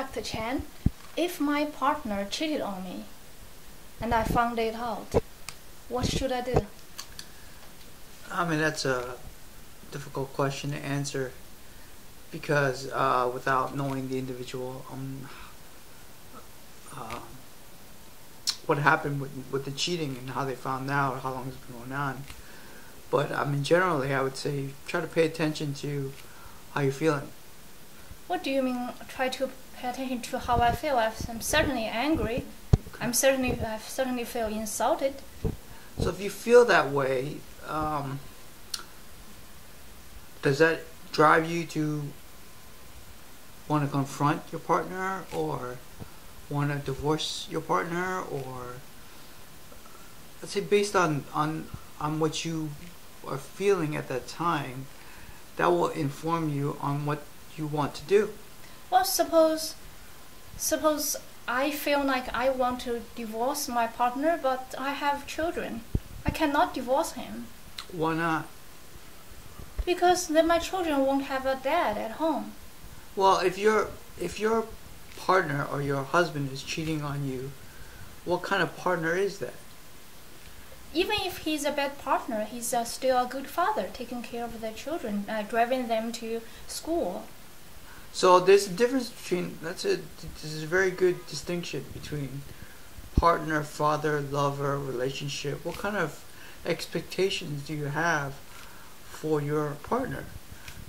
Dr. Chen, if my partner cheated on me and I found it out, what should I do? I mean, that's a difficult question to answer because without knowing the individual, what happened with the cheating and how they found out, how long it's been going on. But I mean, generally, I would say try to pay attention to how you're feeling. What do you mean, try to pay attention to how I feel? I'm certainly angry. I certainly feel insulted. So if you feel that way, does that drive you to want to confront your partner or want to divorce your partner, or let's say based on what you are feeling at that time, that will inform you on what you want to do? Well, suppose I feel like I want to divorce my partner, but I have children. I cannot divorce him. Why not? Because then my children won't have a dad at home. Well, if your partner or your husband is cheating on you, what kind of partner is that? Even if he's a bad partner, he's still a good father, taking care of their children, driving them to school. So there's a difference between, this is a very good distinction between partner, father, lover, relationship. What kind of expectations do you have for your partner?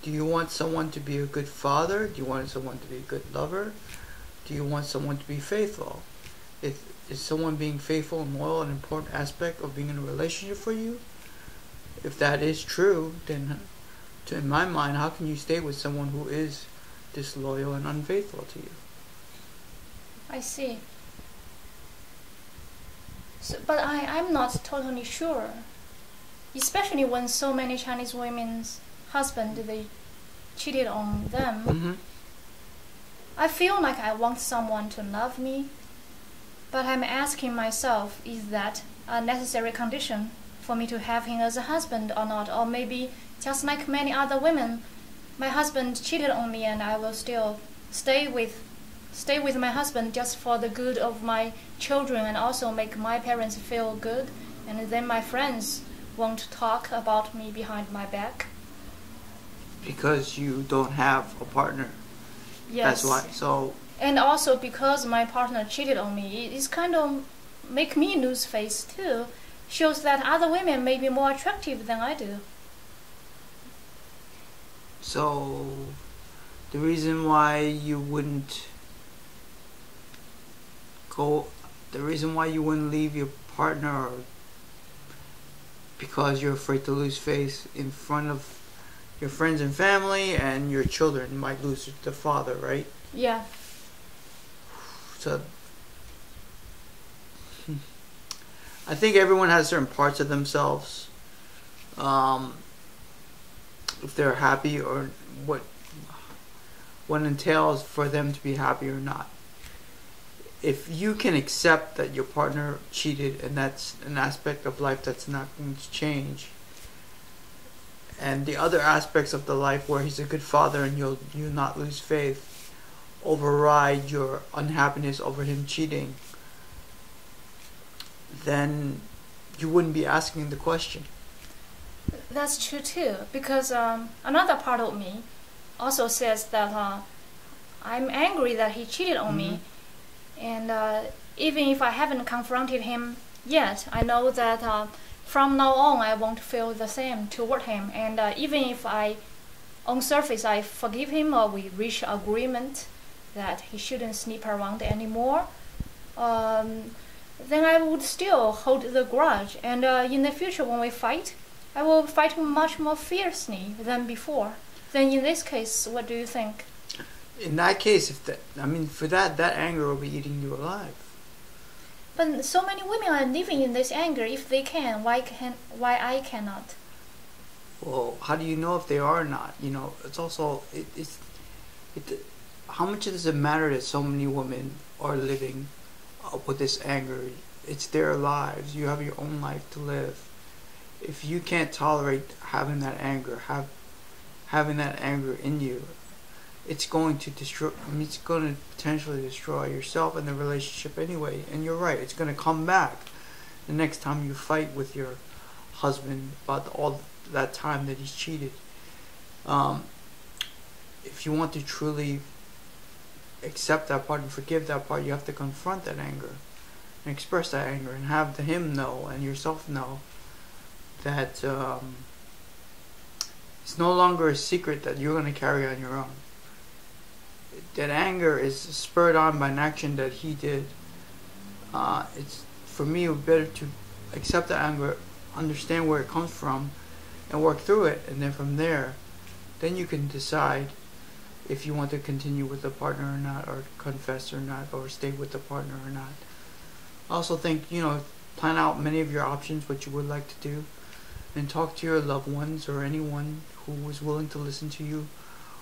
Do you want someone to be a good father? Do you want someone to be a good lover? Do you want someone to be faithful? Is someone being faithful and loyal an important aspect of being in a relationship for you? If that is true, then in my mind, how can you stay with someone who is disloyal and unfaithful to you? I see. So, but I'm not totally sure. Especially when so many Chinese women's husband, they cheated on them. Mm-hmm. I feel like I want someone to love me, but I'm asking myself, is that a necessary condition for me to have him as a husband or not? Or maybe, just like many other women, my husband cheated on me and I will still stay with my husband just for the good of my children and also make my parents feel good, and then my friends won't talk about me behind my back. Because you don't have a partner. Yes. That's why. So. And also because my partner cheated on me, it's kind of make me lose face too. Shows that other women may be more attractive than I do. So, the reason why you wouldn't leave your partner, because you're afraid to lose face in front of your friends and family, and your children might lose the father, right? Yeah. So, I think everyone has certain parts of themselves. If they're happy, or what entails for them to be happy or not. If you can accept that your partner cheated and that's an aspect of life that's not going to change, and the other aspects of the life where he's a good father and you'll not lose faith override your unhappiness over him cheating, then you wouldn't be asking the question. That's true too, because another part of me also says that I'm angry that he cheated on me, and even if I haven't confronted him yet, I know that from now on I won't feel the same toward him, and even if on surface I forgive him or we reach agreement that he shouldn't sneak around anymore, then I would still hold the grudge, and in the future when we fight, I will fight much more fiercely than before. Then in this case, what do you think? In that case, for that anger will be eating you alive. But so many women are living in this anger. If they can, why I cannot? Well, how do you know if they are or not? It's also how much does it matter that so many women are living with this anger? It's their lives. You have your own life to live. If you can't tolerate having that anger, having that anger in you, it's going to destroy. I mean, it's going to potentially destroy yourself and the relationship anyway. And you're right; it's going to come back the next time you fight with your husband about all that time that he's cheated. If you want to truly accept that part and forgive that part, you have to confront that anger and express that anger and have him know and yourself know that it's no longer a secret that you're going to carry on your own. That anger is spurred on by an action that he did. It's for me better to accept the anger, understand where it comes from, and work through it, and then from there, then you can decide if you want to continue with the partner or not, or confess or not, or stay with the partner or not. I also think, plan out many of your options, what you would like to do, and talk to your loved ones or anyone who is willing to listen to you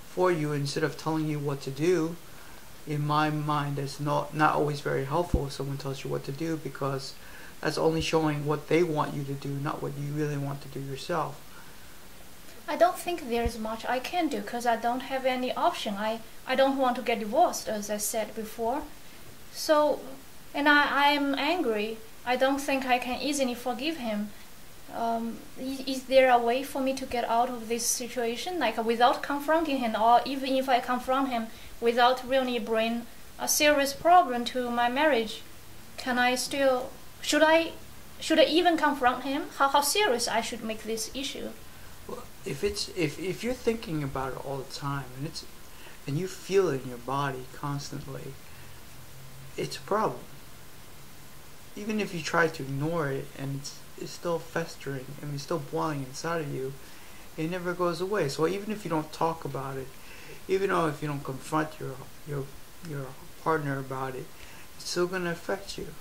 for you instead of telling you what to do. In my mind, it's not always very helpful if someone tells you what to do, because that's only showing what they want you to do, not what you really want to do yourself. I don't think there's much I can do because I don't have any option. I don't want to get divorced, as I said before. So, and I am angry. I don't think I can easily forgive him. Is there a way for me to get out of this situation, like without confronting him, or even if I confront him without really bring a serious problem to my marriage? Can I still? Should I even confront him? How serious I should make this issue? Well, if you're thinking about it all the time and you feel it in your body constantly, it's a problem. Even if you try to ignore it and it's still festering and it's still boiling inside of you, it never goes away. So even if you don't talk about it, even though if you don't confront your partner about it, it's still going to affect you.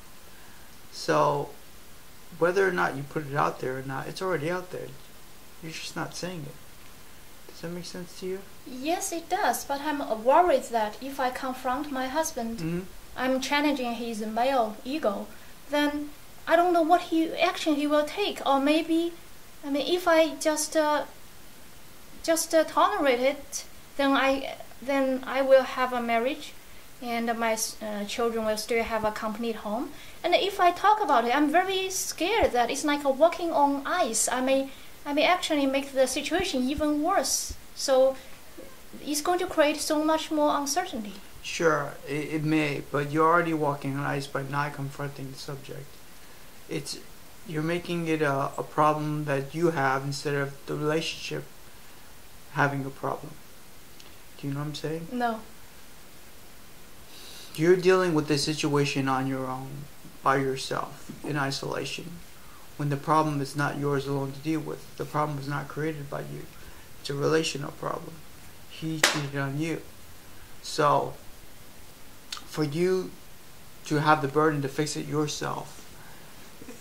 So whether or not you put it out there or not, it's already out there. You're just not saying it. Does that make sense to you? Yes, it does. But I'm worried that if I confront my husband, I'm challenging his male ego. Then I don't know what action he will take. Or maybe, if I just tolerate it, then I will have a marriage, and my children will still have a complete home. And if I talk about it, I'm very scared that it's like walking on ice. I may actually make the situation even worse. So it's going to create so much more uncertainty. Sure, it may, but you're already walking on ice by not confronting the subject. You're making it a problem that you have instead of the relationship having a problem. Do you know what I'm saying? No. You're dealing with this situation on your own, by yourself, in isolation, when the problem is not yours alone to deal with. The problem was not created by you. It's a relational problem. He cheated on you. So, for you to have the burden to fix it yourself,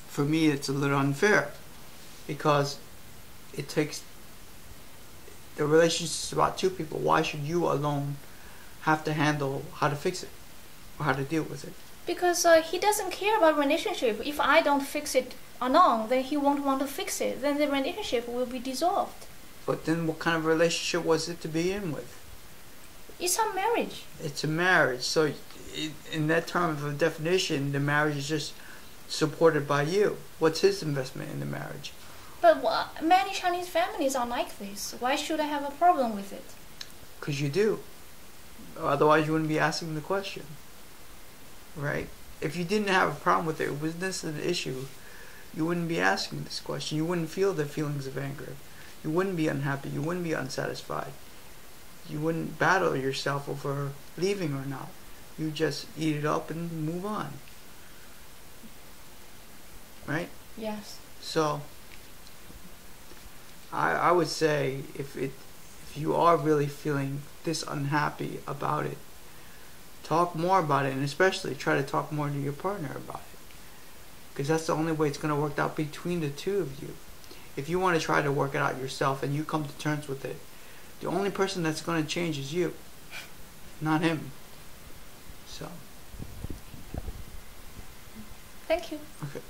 for me it's a little unfair, because it takes, the relationship is about two people. Why should you alone have to handle how to fix it or how to deal with it? Because he doesn't care about relationship. If I don't fix it alone, then he won't want to fix it. Then the relationship will be dissolved. But then what kind of relationship was it to begin with? It's a marriage. It's a marriage. So in that term of definition, the marriage is just supported by you. What's his investment in the marriage? But many Chinese families are like this. Why should I have a problem with it? Because you do. Otherwise you wouldn't be asking the question. Right? If you didn't have a problem with it, was this an issue, you wouldn't be asking this question. You wouldn't feel the feelings of anger. You wouldn't be unhappy. You wouldn't be unsatisfied. You wouldn't battle yourself over leaving or not. You just eat it up and move on. Right? Yes. So, I would say if you are really feeling this unhappy about it, talk more about it, and especially try to talk more to your partner about it. Because that's the only way it's going to work out between the two of you. If you want to try to work it out yourself and you come to terms with it, the only person that's going to change is you, not him. So. Thank you. Okay.